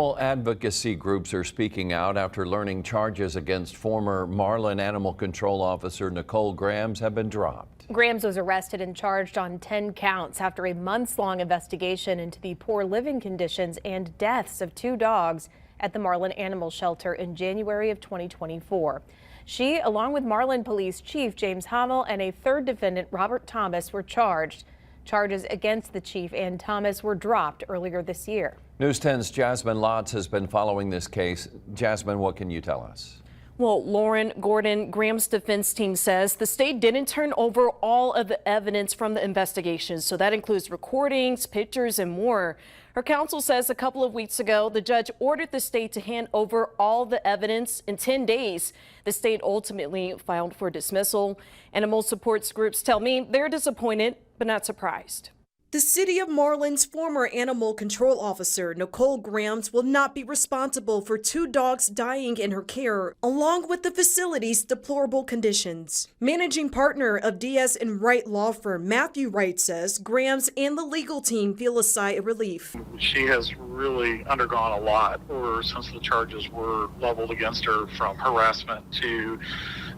Advocacy groups are speaking out after learning charges against former Marlin Animal Control Officer Nicole Grams have been dropped. Grams was arrested and charged on 10 counts after a months-long investigation into the poor living conditions and deaths of 2 dogs at the Marlin Animal Shelter in January of 2024. She, along with Marlin Police Chief James Hamel and a third defendant, Robert Thomas, were charged. Charges against the chief and Thomas were dropped earlier this year. News 10's Jasmine Lotz has been following this case. Jasmine, what can you tell us? Well, Lauren Gordon, Graham's defense team says the state didn't turn over all of the evidence from the investigation. So that includes recordings, pictures, and more. Her counsel says a couple of weeks ago, the judge ordered the state to hand over all the evidence in 10 days. The state ultimately filed for dismissal. Animal supports groups tell me they're disappointed, but not surprised. The city of Marlin's former animal control officer, Nicole Grams, will not be responsible for 2 dogs dying in her care, along with the facility's deplorable conditions. Managing partner of Diaz and Wright law firm Matthew Wright says Grams and the legal team feel a sigh of relief. She has really undergone a lot since the charges were leveled against her, from harassment to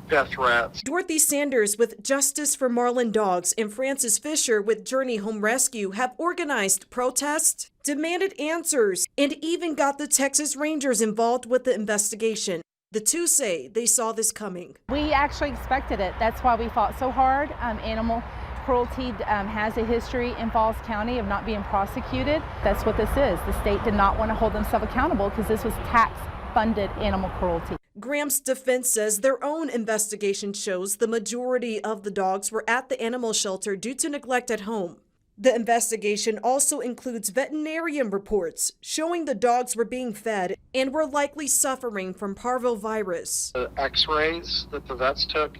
death threats. Dorothy Sanders with Justice for Marlin Dogs and Francis Fisher with Journey Home Rescue have organized protests, demanded answers, and even got the Texas Rangers involved with the investigation. The two say they saw this coming. We actually expected it. That's why we fought so hard. Animal cruelty has a history in Falls County of not being prosecuted. That's what this is. The state did not want to hold themselves accountable because this was tax-funded animal cruelty. Grams' defense says their own investigation shows the majority of the dogs were at the animal shelter due to neglect at home. The investigation also includes veterinarian reports showing the dogs were being fed and were likely suffering from parvovirus. The x-rays that the vets took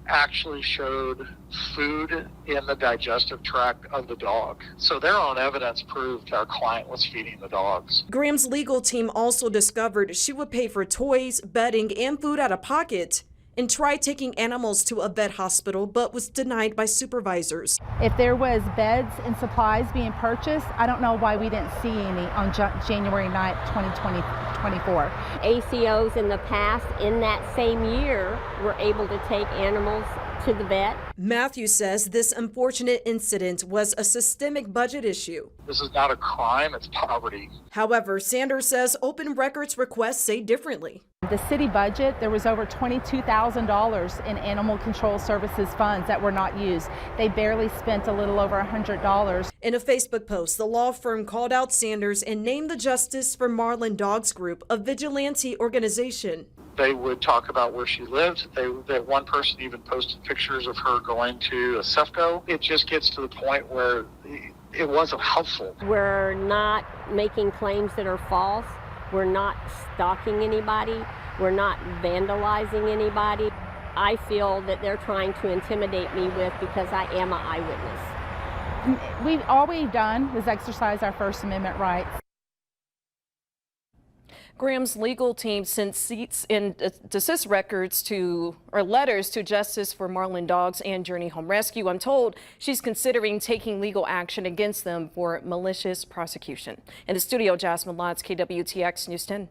actually showed food in the digestive tract of the dog. So their own evidence proved our client was feeding the dogs. Graham's legal team also discovered she would pay for toys, bedding, and food out of pocket and tried taking animals to a vet hospital, but was denied by supervisors. If there was beds and supplies being purchased, I don't know why we didn't see any on January 9th, 2024. ACOs in the past, in that same year, were able to take animals to the vet. Matthew says this unfortunate incident was a systemic budget issue. This is not a crime, it's poverty. However, Sanders says open records requests say differently. The city budget, there was over $22,000 in animal control services funds that were not used. They barely spent a little over $100. In a Facebook post, the law firm called out Sanders and named the Justice for Marlin Dogs group a vigilante organization. They would talk about where she lived. That one person even posted pictures of her going to a CEFCO. It just gets to the point where it wasn't helpful. We're not making claims that are false. We're not stalking anybody. We're not vandalizing anybody. I feel that they're trying to intimidate me with because I am an eyewitness. All we've done is exercise our First Amendment rights. Graham's legal team sent cease and desist letters to Justice for Marlin Dogs and Journey Home Rescue. I'm told she's considering taking legal action against them for malicious prosecution. In the studio, Jasmine Lotz, KWTX News 10.